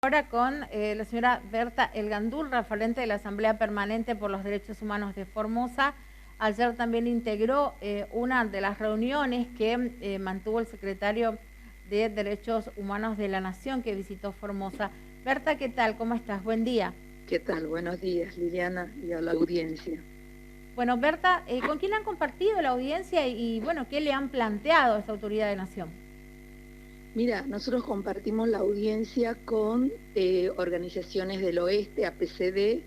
Ahora con la señora Berta El Gandur, referente de la Asamblea Permanente por los Derechos Humanos de Formosa. Ayer también integró una de las reuniones que mantuvo el secretario de Derechos Humanos de la Nación que visitó Formosa. Berta, ¿qué tal? ¿Cómo estás? Buen día. ¿Qué tal? Buenos días, Liliana, y a la audiencia. Bueno, Berta, ¿con quién han compartido la audiencia y bueno, qué le han planteado a esta autoridad de nación? Mira, nosotros compartimos la audiencia con organizaciones del oeste, APCD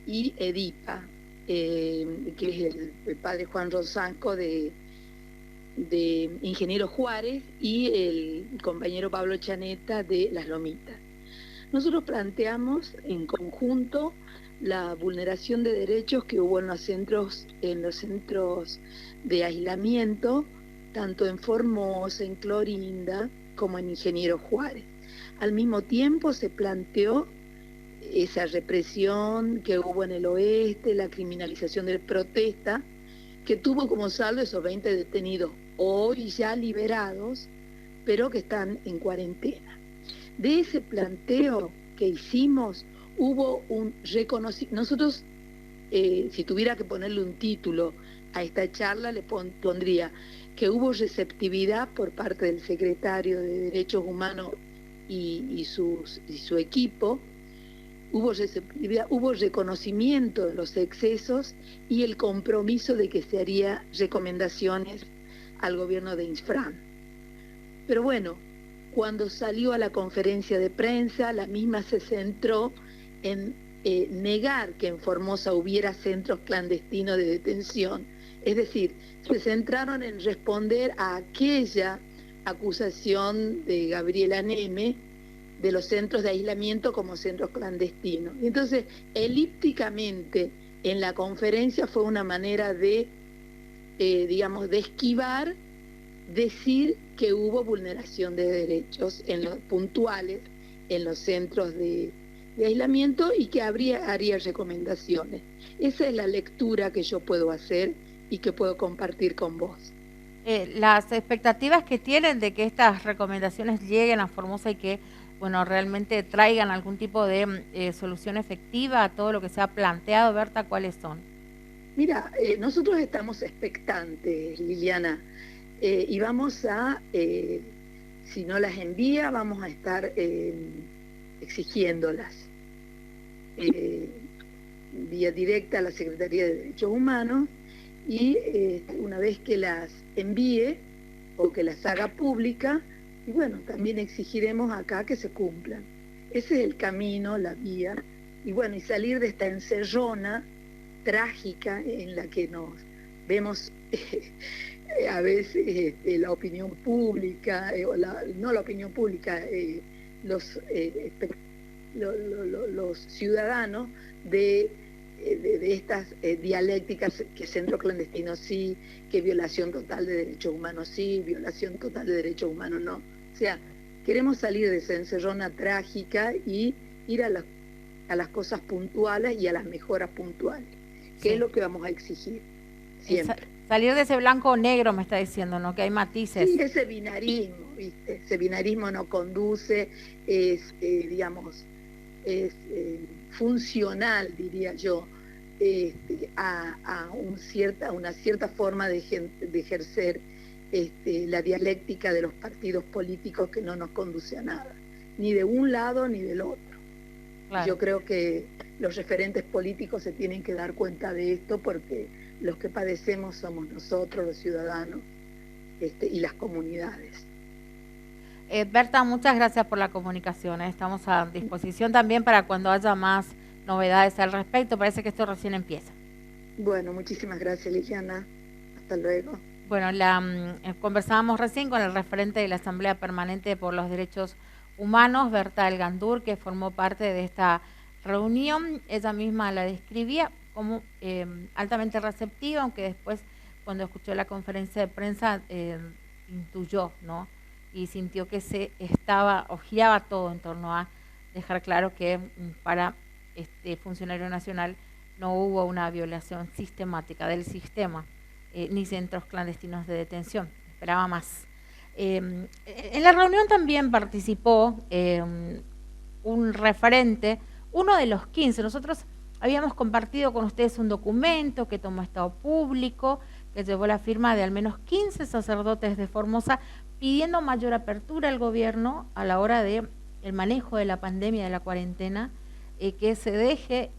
y EDIPA, que es el padre Juan Rosanco de Ingeniero Juárez y el compañero Pablo Chaneta de Las Lomitas. Nosotros planteamos en conjunto la vulneración de derechos que hubo en los centros de aislamiento, tanto en Formosa, en Clorinda, como en Ingeniero Juárez. Al mismo tiempo se planteó esa represión que hubo en el oeste, la criminalización de protesta, que tuvo como saldo esos 20 detenidos hoy ya liberados, pero que están en cuarentena. De ese planteo que hicimos, hubo un reconocimiento. Nosotros, si tuviera que ponerle un título a esta charla, le pondría que hubo receptividad por parte del secretario de Derechos Humanos y su equipo, hubo receptividad, hubo reconocimiento de los excesos y el compromiso de que se haría recomendaciones al gobierno de Infran. Pero bueno, cuando salió a la conferencia de prensa, la misma se centró en negar que en Formosa hubiera centros clandestinos de detención. Es decir, se centraron en responder a aquella acusación de Gabriela Neme de los centros de aislamiento como centros clandestinos. Y entonces, elípticamente, en la conferencia fue una manera de, digamos, de esquivar decir que hubo vulneración de derechos puntuales en los centros de aislamiento y que haría recomendaciones. Esa es la lectura que yo puedo hacer y que puedo compartir con vos. Las expectativas que tienen de que estas recomendaciones lleguen a Formosa y que, bueno, realmente traigan algún tipo de solución efectiva a todo lo que se ha planteado, Berta, ¿cuáles son? Mira, nosotros estamos expectantes, Liliana, y vamos a, si no las envía, vamos a estar exigiéndolas vía directa a la Secretaría de Derechos Humanos y una vez que las envíe o que las haga pública, y bueno, también exigiremos acá que se cumplan. Ese es el camino, la vía, y bueno, y salir de esta encerrona trágica en la que nos vemos a veces la opinión pública, no la opinión pública, los ciudadanos de estas dialécticas, que centro clandestino sí, que violación total de derechos humanos sí, violación total de derechos humanos no. O sea, queremos salir de esa encerrona trágica y ir a las cosas puntuales y a las mejoras puntuales, que sí es lo que vamos a exigir siempre. Salir de ese blanco o negro, me está diciendo, ¿no? Que hay matices. Sí, ese binarismo, ¿viste? Ese binarismo no conduce, es, digamos, es funcional, diría yo, a una cierta forma de ejercer la dialéctica de los partidos políticos que no nos conduce a nada, ni de un lado ni del otro. Claro. Yo creo que los referentes políticos se tienen que dar cuenta de esto, porque los que padecemos somos nosotros, los ciudadanos, y las comunidades. Berta, muchas gracias por la comunicación. Estamos a disposición también para cuando haya más novedades al respecto. Parece que esto recién empieza. Bueno, muchísimas gracias, Liliana. Hasta luego. Bueno, conversábamos recién con el referente de la Asamblea Permanente por los Derechos Humanos, Berta El Gandur, que formó parte de esta reunión. Ella misma la describía como altamente receptiva, aunque después, cuando escuchó la conferencia de prensa, intuyó, ¿no? Y sintió que se estaba o giraba todo en torno a dejar claro que para este funcionario nacional no hubo una violación sistemática del sistema, ni centros clandestinos de detención. Esperaba más. En la reunión también participó un referente, uno de los 15. Nosotros habíamos compartido con ustedes un documento que tomó Estado Público, que llevó la firma de al menos 15 sacerdotes de Formosa, pidiendo mayor apertura al gobierno a la hora de el manejo de la pandemia, de la cuarentena, que se deje,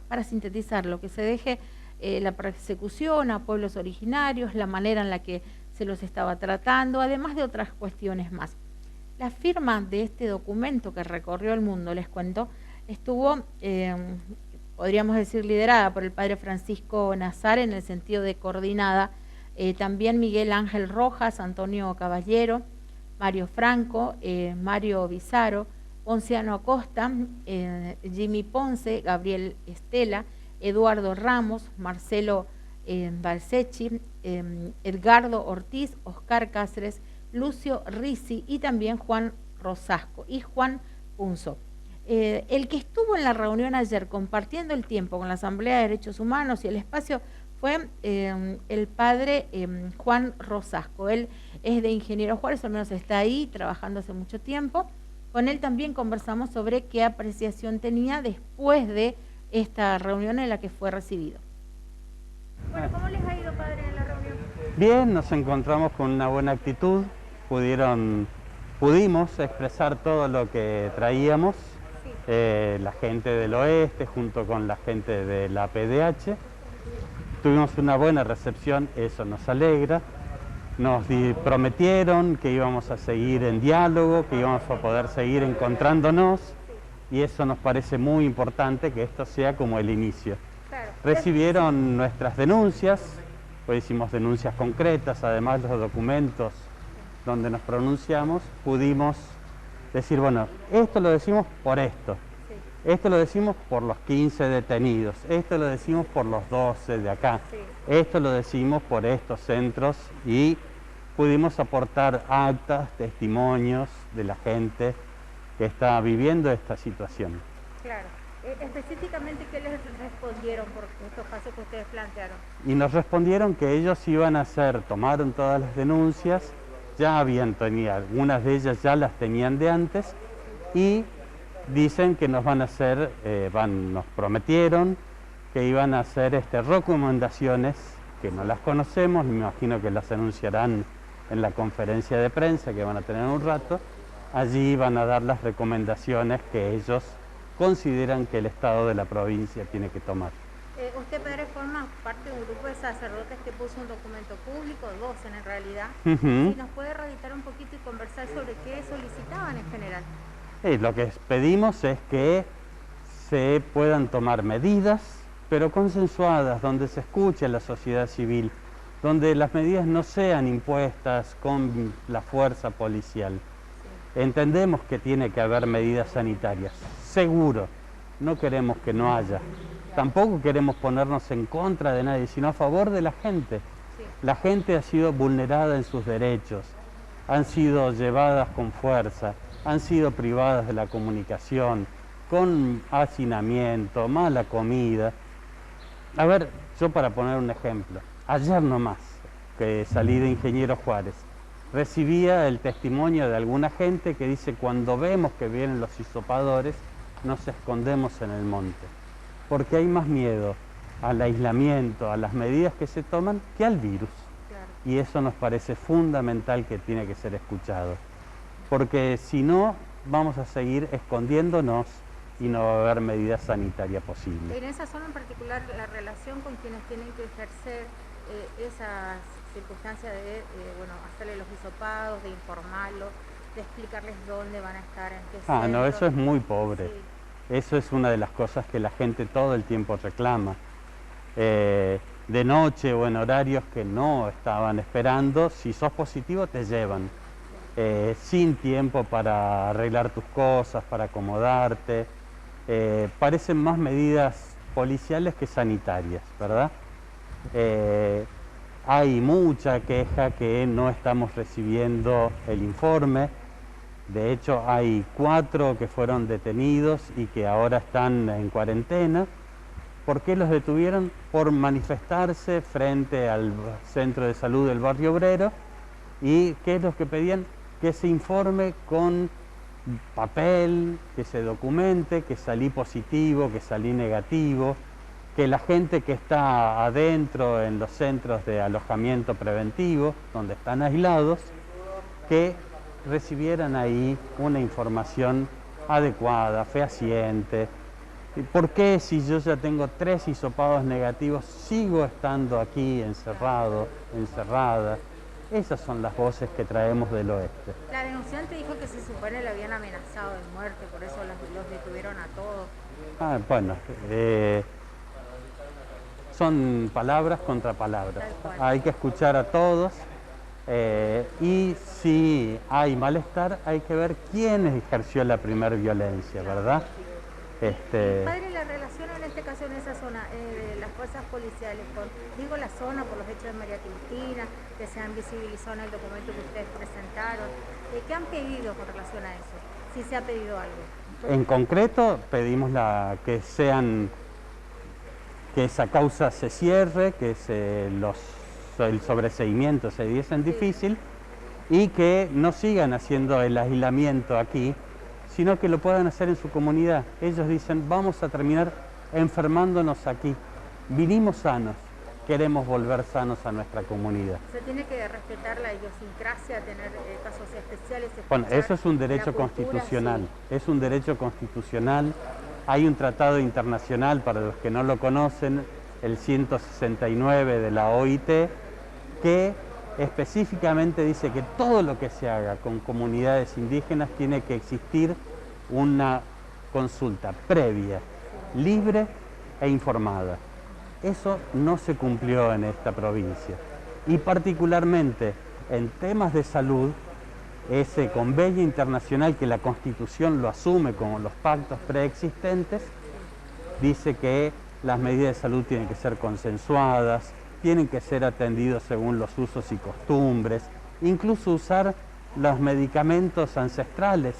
para sintetizarlo, que se deje la persecución a pueblos originarios, la manera en la que se los estaba tratando, además de otras cuestiones más. La firma de este documento que recorrió el mundo, les cuento, estuvo, podríamos decir, liderada por el padre Francisco Nazar en el sentido de coordinada, también Miguel Ángel Rojas, Antonio Caballero, Mario Franco, Mario Bizarro, Ponciano Acosta, Jimmy Ponce, Gabriel Estela, Eduardo Ramos, Marcelo Balsechi, Edgardo Ortiz, Oscar Cáceres, Lucio Risi y también Juan Rosasco y Juan Punzo. El que estuvo en la reunión ayer compartiendo el tiempo con la Asamblea de Derechos Humanos y el espacio fue el padre Juan Rosasco. Él es de Ingeniero Juárez, al menos está ahí trabajando hace mucho tiempo. Con él también conversamos sobre qué apreciación tenía después de esta reunión en la que fue recibido. Bueno, ¿cómo les ha ido, padre, en la reunión? Bien, nos encontramos con una buena actitud, pudimos expresar todo lo que traíamos, sí. La gente del oeste junto con la gente de la PDH. Tuvimos una buena recepción, eso nos alegra. Nos prometieron que íbamos a seguir en diálogo, que íbamos a poder seguir encontrándonos, y eso nos parece muy importante, que esto sea como el inicio. Claro. Recibieron nuestras denuncias, pues hicimos denuncias concretas, además los documentos donde nos pronunciamos, pudimos decir, bueno, esto lo decimos por esto, esto lo decimos por los 15 detenidos, esto lo decimos por los 12 de acá, esto lo decimos por estos centros, y pudimos aportar actas, testimonios de la gente que está viviendo esta situación. Claro. Específicamente, ¿qué les respondieron por estos casos que ustedes plantearon? Y nos respondieron que ellos iban a tomaron todas las denuncias, ya habían tenido, algunas de ellas ya las tenían de antes, y dicen que nos van a hacer, nos prometieron que iban a hacer recomendaciones que no las conocemos, me imagino que las anunciarán en la conferencia de prensa que van a tener un rato. Allí van a dar las recomendaciones que ellos consideran que el Estado de la provincia tiene que tomar. Usted, padre, forma parte de un grupo de sacerdotes que puso un documento público, 12 en realidad. Si nos puede radicar un poquito y conversar sobre qué solicitaban en general. Lo que pedimos es que se puedan tomar medidas, pero consensuadas, donde se escuche a la sociedad civil, donde las medidas no sean impuestas con la fuerza policial. Sí. Entendemos que tiene que haber medidas sanitarias, seguro, no queremos que no haya. Tampoco queremos ponernos en contra de nadie, sino a favor de la gente. Sí. La gente ha sido vulnerada en sus derechos, han sido llevadas con fuerza, han sido privadas de la comunicación, con hacinamiento, mala comida. A ver, yo para poner un ejemplo, ayer nomás que salí de Ingeniero Juárez, recibía el testimonio de alguna gente que dice: cuando vemos que vienen los hisopadores, nos escondemos en el monte, porque hay más miedo al aislamiento, a las medidas que se toman, que al virus. Claro. Y eso nos parece fundamental, que tiene que ser escuchado, porque si no, vamos a seguir escondiéndonos y no va a haber medida sanitaria posible. En esa zona en particular, la relación con quienes tienen que ejercer esas circunstancias de hacerle los hisopados, de informarlos, de explicarles dónde van a estar, en qué centro. No, eso es muy pobre. Sí. Eso es una de las cosas que la gente todo el tiempo reclama. De noche o en horarios que no estaban esperando, si sos positivo te llevan. Sin tiempo para arreglar tus cosas, para acomodarte. Parecen más medidas policiales que sanitarias, ¿verdad? Hay mucha queja que no estamos recibiendo el informe. De hecho, hay 4 que fueron detenidos y que ahora están en cuarentena. ¿Por qué los detuvieron? Por manifestarse frente al centro de salud del Barrio Obrero. ¿Y qué es lo que pedían? Que se informe con papel, que se documente, que salí positivo, que salí negativo, que la gente que está adentro en los centros de alojamiento preventivo, donde están aislados, que recibieran ahí una información adecuada, fehaciente. ¿Por qué si yo ya tengo 3 hisopados negativos sigo estando aquí encerrado, encerrada? Esas son las voces que traemos del oeste. La denunciante dijo que se supone le habían amenazado de muerte, por eso los detuvieron a todos. Bueno, son palabras contra palabras. Hay que escuchar a todos y si hay malestar hay que ver quién ejerció la primera violencia, ¿verdad? Padre, la relación en este caso en esa zona de las fuerzas policiales con, digo la zona por los hechos de María Cristina, que se han visibilizado en el documento que ustedes presentaron, ¿qué han pedido con relación a eso? Si se ha pedido algo. En concreto pedimos que esa causa se cierre, que el sobreseimiento se diese en difícil y que no sigan haciendo el aislamiento aquí, sino que lo puedan hacer en su comunidad. Ellos dicen, vamos a terminar enfermándonos aquí. Vinimos sanos, queremos volver sanos a nuestra comunidad. Se tiene que respetar la idiosincrasia, tener casos especiales. Bueno, eso es un derecho constitucional, sí. Es un derecho constitucional. Hay un tratado internacional, para los que no lo conocen, el 169 de la OIT, que específicamente dice que todo lo que se haga con comunidades indígenas tiene que existir una consulta previa, libre e informada. Eso no se cumplió en esta provincia. Y particularmente en temas de salud, ese convenio internacional que la Constitución lo asume como los pactos preexistentes, dice que las medidas de salud tienen que ser consensuadas, tienen que ser atendidos según los usos y costumbres, incluso usar los medicamentos ancestrales,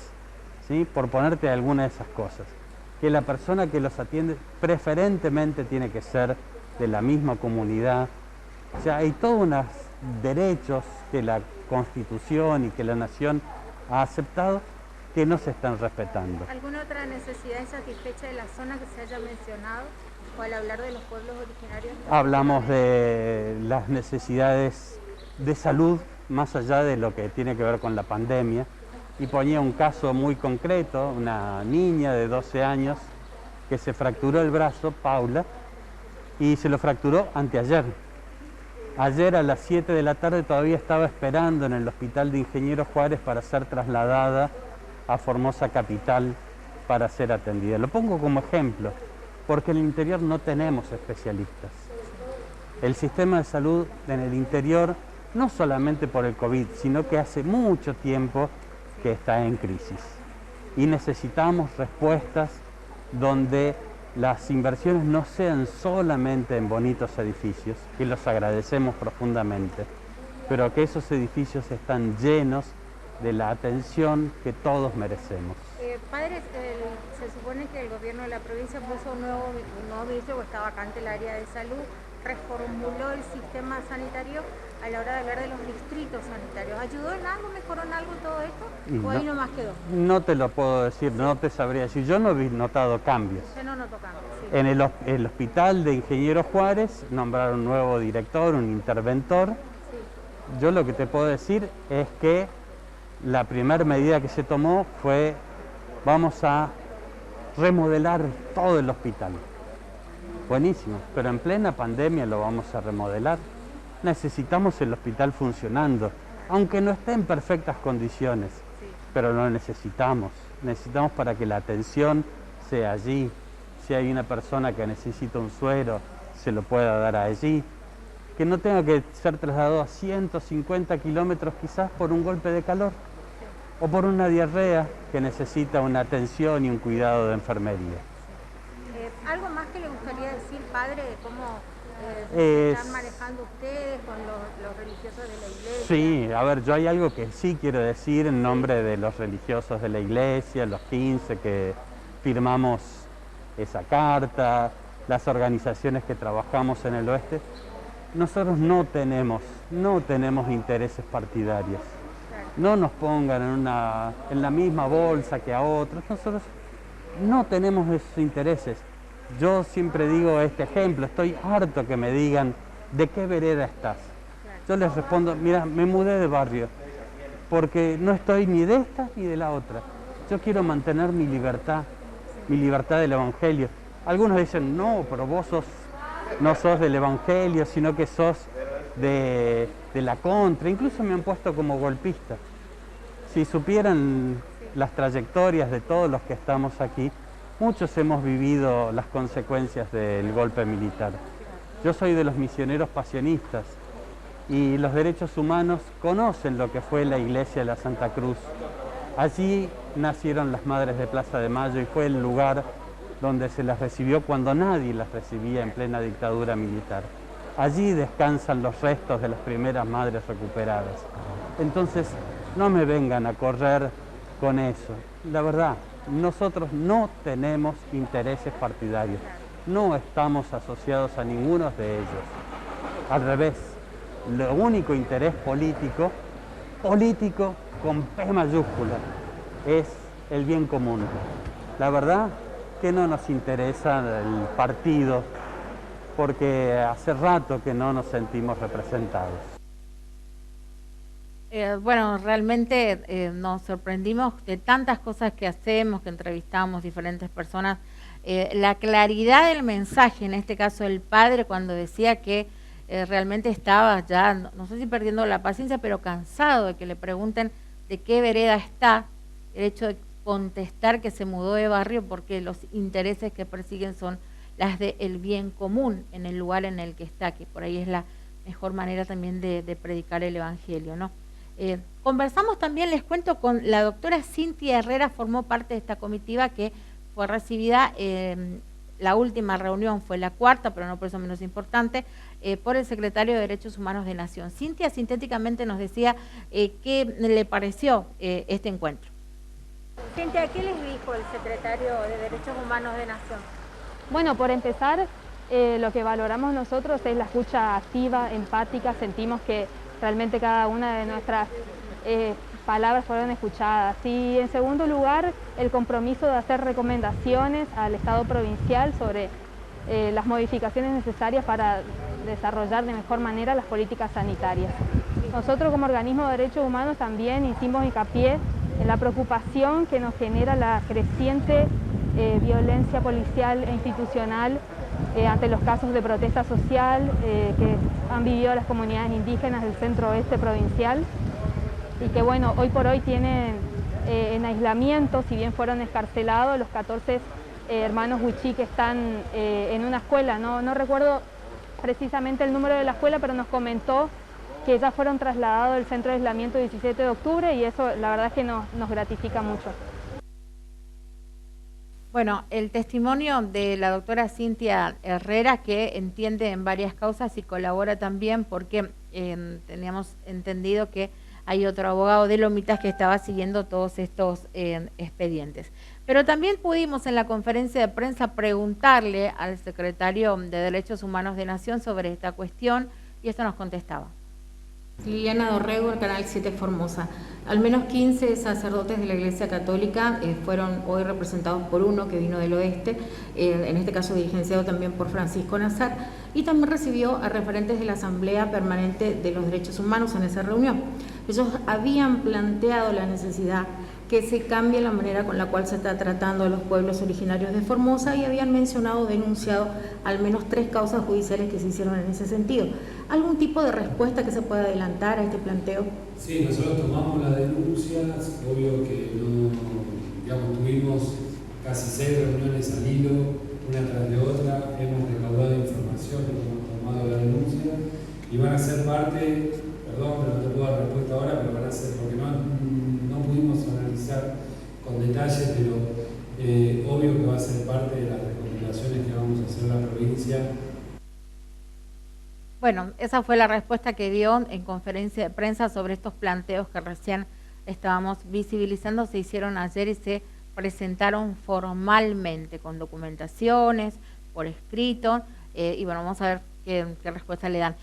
¿sí? Por ponerte alguna de esas cosas. Que la persona que los atiende preferentemente tiene que ser de la misma comunidad. O sea, hay todos unos derechos que la Constitución y que la Nación ha aceptado que no se están respetando. ¿Alguna otra necesidad insatisfecha de la zona que se haya mencionado? O al hablar de los pueblos originarios. Hablamos de las necesidades de salud, más allá de lo que tiene que ver con la pandemia, y ponía un caso muy concreto, una niña de 12 años que se fracturó el brazo, Paula, y se lo fracturó anteayer. Ayer a las 7 de la tarde todavía estaba esperando en el Hospital de Ingeniero Juárez para ser trasladada a Formosa Capital para ser atendida. Lo pongo como ejemplo, porque en el interior no tenemos especialistas. El sistema de salud en el interior, no solamente por el COVID, sino que hace mucho tiempo que está en crisis. Y necesitamos respuestas donde las inversiones no sean solamente en bonitos edificios, que los agradecemos profundamente, pero que esos edificios están llenos de la atención que todos merecemos. Padre, se supone que el gobierno de la provincia puso un nuevo ministro, porque está vacante el área de salud, reformuló el sistema sanitario a la hora de hablar de los distritos sanitarios. ¿Ayudó en algo, mejoró en algo todo esto? ¿O ahí nomás quedó? No te lo puedo decir, no te sabría decir. Yo no he notado cambios. Usted no notó cambios, sí. En el Hospital de Ingeniero Juárez nombraron un nuevo director, un interventor. Sí. Yo lo que te puedo decir es que la primera medida que se tomó fue: vamos a remodelar todo el hospital. Buenísimo, pero en plena pandemia lo vamos a remodelar. Necesitamos el hospital funcionando, aunque no esté en perfectas condiciones, sí. Pero lo necesitamos. Necesitamos para que la atención sea allí. Si hay una persona que necesita un suero, se lo pueda dar allí. Que no tenga que ser trasladado a 150 kilómetros quizás por un golpe de calor. O por una diarrea que necesita una atención y un cuidado de enfermería. ¿Algo más que le gustaría decir, padre, de cómo están manejando ustedes con los religiosos de la iglesia? Sí, a ver, yo hay algo que sí quiero decir en nombre de los religiosos de la iglesia, los 15 que firmamos esa carta, las organizaciones que trabajamos en el oeste. Nosotros no tenemos intereses partidarios. no nos pongan en la misma bolsa que a otros. Nosotros no tenemos esos intereses. Yo siempre digo este ejemplo, estoy harto que me digan ¿de qué vereda estás? Yo les respondo, mira, me mudé de barrio, porque no estoy ni de esta ni de la otra. Yo quiero mantener mi libertad del Evangelio. Algunos dicen, no, pero vos no sos del Evangelio, sino que sos de la contra. Incluso me han puesto como golpista. Si supieran las trayectorias de todos los que estamos aquí, muchos hemos vivido las consecuencias del golpe militar. Yo soy de los misioneros pasionistas y los derechos humanos conocen lo que fue la Iglesia de la Santa Cruz. Allí nacieron las Madres de Plaza de Mayo y fue el lugar donde se las recibió cuando nadie las recibía en plena dictadura militar. Allí descansan los restos de las primeras madres recuperadas. Entonces, no me vengan a correr con eso. La verdad, nosotros no tenemos intereses partidarios. No estamos asociados a ninguno de ellos. Al revés, lo único interés político con P mayúscula, es el bien común. La verdad que no nos interesa el partido, porque hace rato que no nos sentimos representados. Bueno, realmente nos sorprendimos de tantas cosas que hacemos, que entrevistamos diferentes personas. La claridad del mensaje, en este caso el padre, cuando decía que realmente estaba ya, no sé si perdiendo la paciencia, pero cansado de que le pregunten de qué vereda está, el hecho de contestar que se mudó de barrio porque los intereses que persiguen son las del bien común en el lugar en el que está, que por ahí es la mejor manera también de predicar el Evangelio, ¿no? Conversamos también, les cuento, con la doctora Cintia Herrera, formó parte de esta comitiva que fue recibida, la última reunión fue la cuarta, pero no por eso menos importante, por el secretario de Derechos Humanos de Nación. Cintia sintéticamente nos decía qué le pareció este encuentro. Cintia, ¿qué les dijo el secretario de Derechos Humanos de Nación? Bueno, por empezar, lo que valoramos nosotros es la escucha activa, empática. Sentimos que realmente cada una de nuestras palabras fueron escuchadas. Y en segundo lugar, el compromiso de hacer recomendaciones al Estado provincial sobre las modificaciones necesarias para desarrollar de mejor manera las políticas sanitarias. Nosotros como organismo de derechos humanos también hicimos hincapié en la preocupación que nos genera la creciente violencia policial e institucional ante los casos de protesta social que han vivido las comunidades indígenas del centro-oeste provincial y que, bueno, hoy por hoy tienen en aislamiento, si bien fueron escarcelados, los 14 hermanos Huichí que están en una escuela. No recuerdo precisamente el número de la escuela, pero nos comentó que ya fueron trasladados del centro de aislamiento el 17 de octubre y eso la verdad es que nos gratifica mucho. Bueno, el testimonio de la doctora Cintia Herrera, que entiende en varias causas y colabora también porque teníamos entendido que hay otro abogado de Lomitas que estaba siguiendo todos estos expedientes. Pero también pudimos en la conferencia de prensa preguntarle al secretario de Derechos Humanos de Nación sobre esta cuestión y esto nos contestaba. Liliana Dorrego, el Canal 7 Formosa. Al menos 15 sacerdotes de la Iglesia Católica fueron hoy representados por uno que vino del oeste, en este caso dirigenciado también por Francisco Nazar, y también recibió a referentes de la Asamblea Permanente de los Derechos Humanos en esa reunión. Ellos habían planteado la necesidad que se cambie la manera con la cual se está tratando a los pueblos originarios de Formosa y habían denunciado al menos 3 causas judiciales que se hicieron en ese sentido. ¿Algún tipo de respuesta que se pueda adelantar a este planteo? Sí, nosotros tomamos las denuncias, obvio que tuvimos casi 6 reuniones al hilo, una tras de otra, hemos recaudado información, hemos tomado la denuncia y van a ser parte, perdón, pero no te puedo dar respuesta ahora, pero van a ser, porque no pudimos analizar con detalle, pero obvio que va a ser parte de las recomendaciones que vamos a hacer en la provincia. Bueno, esa fue la respuesta que dio en conferencia de prensa sobre estos planteos que recién estábamos visibilizando. Se hicieron ayer y se presentaron formalmente con documentaciones, por escrito, y bueno, vamos a ver qué respuesta le dan.